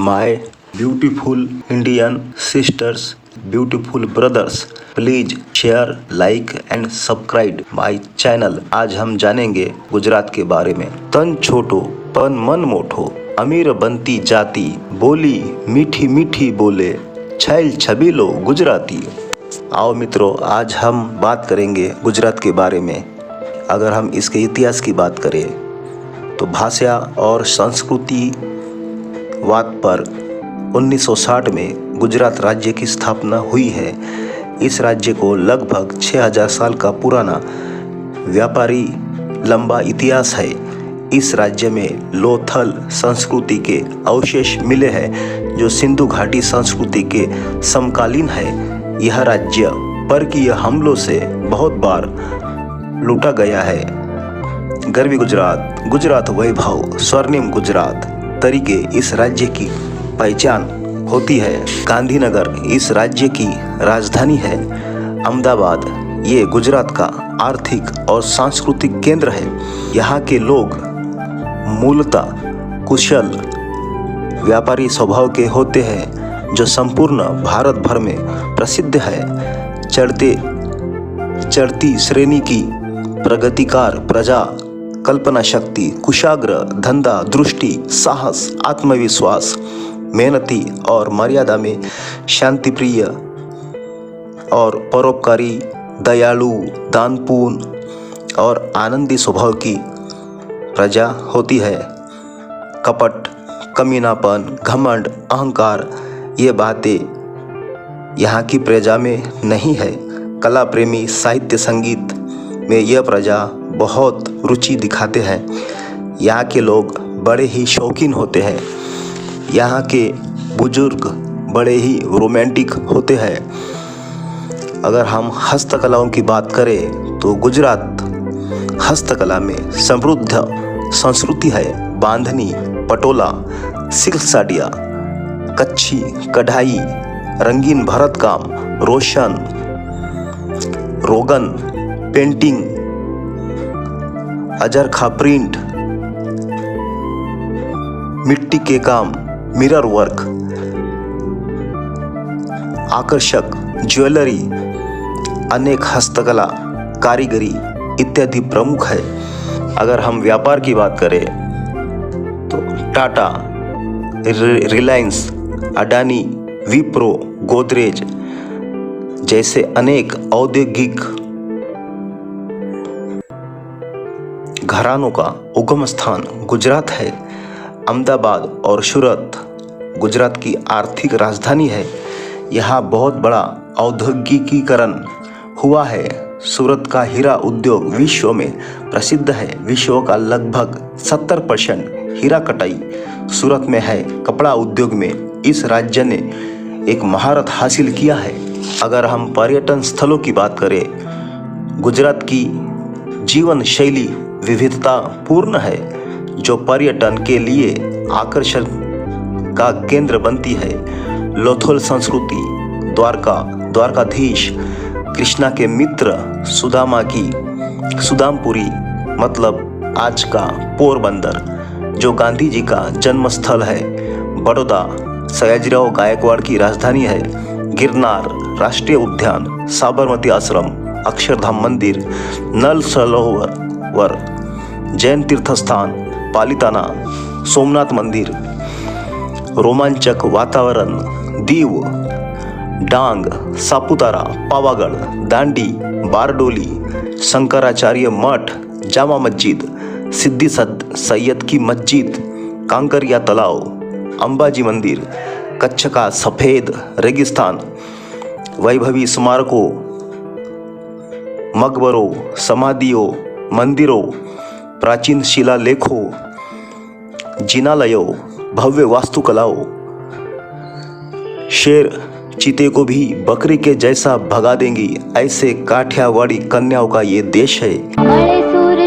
My beautiful Indian sisters, beautiful brothers, please share, like and subscribe my channel. आज हम जानेंगे गुजरात के बारे में। तन छोटो पण मन मोटो, अमीर बनती जाती, बोली मीठी मीठी बोले, छैल छबीलो गुजराती। आओ मित्रों, आज हम बात करेंगे गुजरात के बारे में। अगर हम इसके इतिहास की बात करें तो भाषा और संस्कृति वाद पर 1960 में गुजरात राज्य की स्थापना हुई है। इस राज्य को लगभग 6000 साल का पुराना व्यापारी लंबा इतिहास है। इस राज्य में लोथल संस्कृति के अवशेष मिले हैं जो सिंधु घाटी संस्कृति के समकालीन है। यह राज्य परकीय हमलों से बहुत बार लूटा गया है। गर्वी गुजरात, गुजरात वैभव, स्वर्णिम गुजरात तरीके इस राज्य की पहचान होती है। गांधीनगर इस राज्य की राजधानी है। अहमदाबाद ये गुजरात का आर्थिक और सांस्कृतिक केंद्र है। यहाँ के लोग मूलतः कुशल व्यापारी स्वभाव के होते हैं जो संपूर्ण भारत भर में प्रसिद्ध है। चढ़ती श्रेणी की प्रगतिकार प्रजा, कल्पना शक्ति, कुशाग्र, धंधा, दृष्टि, साहस, आत्मविश्वास, मेहनती और मर्यादा में शांतिप्रिय और परोपकारी, दयालु, दानपूर्ण और आनंदी स्वभाव की प्रजा होती है। कपट, कमीनापन, घमंड, अहंकार ये बातें यहाँ की प्रजा में नहीं है। कला प्रेमी, साहित्य संगीत में यह प्रजा बहुत रुचि दिखाते हैं। यहाँ के लोग बड़े ही शौकीन होते हैं। यहाँ के बुजुर्ग बड़े ही रोमांटिक होते हैं। अगर हम हस्तकलाओं की बात करें तो गुजरात हस्तकला में समृद्ध संस्कृति है। बांधनी, पटोला, सिल्क साड़ियाँ, कच्छी कढ़ाई, रंगीन भरतकाम, रोशन, रोगन, पेंटिंग, अजरखा प्रिंट, मिट्टी के काम, मिरर वर्क, आकर्षक ज्वेलरी, अनेक हस्तकला, कारीगरी इत्यादि प्रमुख है। अगर हम व्यापार की बात करें तो टाटा, रिलायंस, अडानी, विप्रो, गोदरेज जैसे अनेक औद्योगिक घरानों का उगम स्थान गुजरात है। अहमदाबाद और सूरत गुजरात की आर्थिक राजधानी है। यहाँ बहुत बड़ा औद्योगिकीकरण हुआ है। सूरत का हीरा उद्योग विश्व में प्रसिद्ध है। विश्व का लगभग 70% हीरा कटाई सूरत में है। कपड़ा उद्योग में इस राज्य ने एक महारत हासिल किया है। अगर हम पर्यटन स्थलों की बात करें, गुजरात की जीवन शैली विविधता पूर्ण है जो पर्यटन के लिए आकर्षण का केंद्र बनती है। लोथल संस्कृति, द्वारकाधीश, कृष्णा के मित्र सुदामा की सुदामपुरी मतलब आज का पोरबंदर जो गांधी जी का जन्म स्थल है। बड़ौदा सयाजीराव गायकवाड़ की राजधानी है। गिरनार राष्ट्रीय उद्यान, साबरमती आश्रम, अक्षरधाम मंदिर, नल सरोवर, जैन तीर्थ स्थान, पालिताना, सोमनाथ मंदिर, रोमांचक वातावरण, दीव, डांग, सापुतारा, पावागढ़, दांडी, बारडोली, शंकराचार्य मठ, जामा मस्जिद, सिद्दी सैयद की मस्जिद, कांकरिया तालाब, अंबाजी मंदिर, कच्छ का सफ़ेद रेगिस्तान, वैभवी स्मारकों, मकबरों, समाधियों, मंदिरों, प्राचीन शिलालेखों, जिनालयों, भव्य वास्तुकलाओं, शेर चीते को भी बकरी के जैसा भगा देंगी, ऐसे काठियावाड़ी कन्याओं का ये देश है।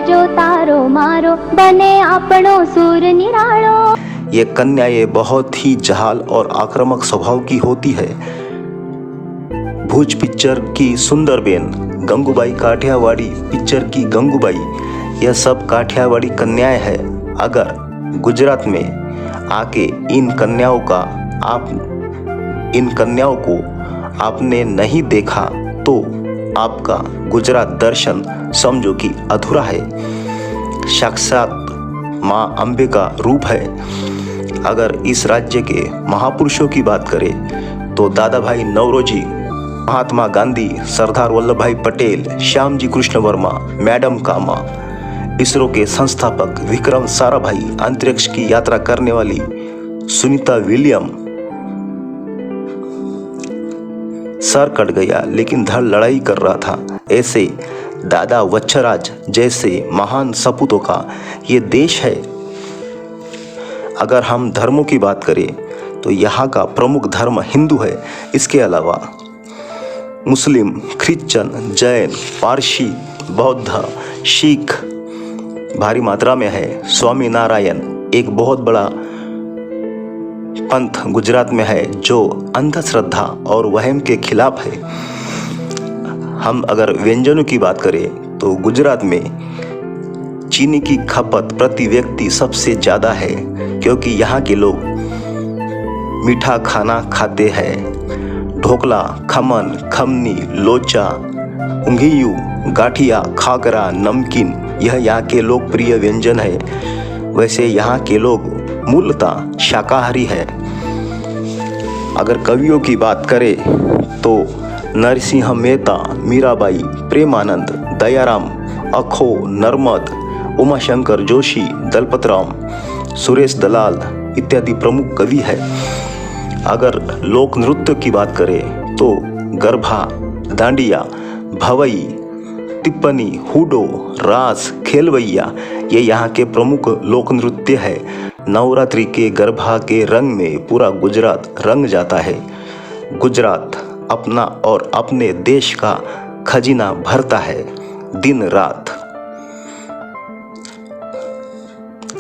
जो तारो मारो बने आपनो सूर निरालो। ये कन्याएं बहुत ही जहाल और आक्रामक स्वभाव की होती है। भूज पिक्चर की सुंदरबेन, गंगूबाई काठियावाड़ी पिक्चर की गंगूबाई, यह सब काठियावाड़ी कन्याएं हैं। अगर गुजरात में आके इन कन्याओं को आपने नहीं देखा तो आपका गुजरात दर्शन समझो कि अधूरा है। साक्षात माँ अम्बे का रूप है। अगर इस राज्य के महापुरुषों की बात करें तो दादा भाई नौरोजी, महात्मा गांधी, सरदार वल्लभ भाई पटेल, श्यामजी कृष्ण वर्मा, मैडम कामा, इसरो के संस्थापक विक्रम साराभाई, अंतरिक्ष की यात्रा करने वाली सुनीता विलियम, सर कट गया लेकिन धड़ लड़ाई कर रहा था, ऐसे दादा वच्छराज जैसे महान सपूतों का ये देश है। अगर हम धर्मों की बात करें तो यहाँ का प्रमुख धर्म हिंदू है। इसके अलावा मुस्लिम, क्रिश्चियन, जैन, पारसी, बौद्ध, सिख भारी मात्रा में है। स्वामी नारायण एक बहुत बड़ा पंथ गुजरात में है जो अंधश्रद्धा और वहम के खिलाफ है। हम अगर व्यंजनों की बात करें तो गुजरात में चीनी की खपत प्रति व्यक्ति सबसे ज़्यादा है, क्योंकि यहाँ के लोग मीठा खाना खाते हैं। ढोकला, खमन, खमनी, लोचा, ऊंधियू, गाठिया, खाकरा, नमकीन यह यहाँ के लोकप्रिय व्यंजन है। वैसे यहाँ के लोग मूलतः शाकाहारी है। अगर कवियों की बात करें तो नरसिंह मेहता, मीराबाई, प्रेमानंद, दयाराम, अखो, नर्मद, उमाशंकर जोशी, दलपतराम, सुरेश दलाल इत्यादि प्रमुख कवि है। अगर लोक नृत्य की बात करें तो गरबा, डांडिया, भवई, टिप्पणी, हुडो, रास, खेलवैया ये यहाँ के प्रमुख लोक नृत्य है। नवरात्रि के गरबा के रंग में पूरा गुजरात रंग जाता है। गुजरात अपना और अपने देश का खजाना भरता है दिन रात।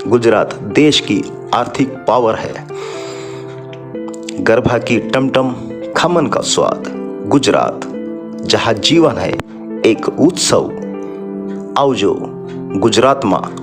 गुजरात देश की आर्थिक पावर है। गरबा की टमटम, खमन का स्वाद, गुजरात जहाँ जीवन है एक उत्सव। आवजो गुजरात में।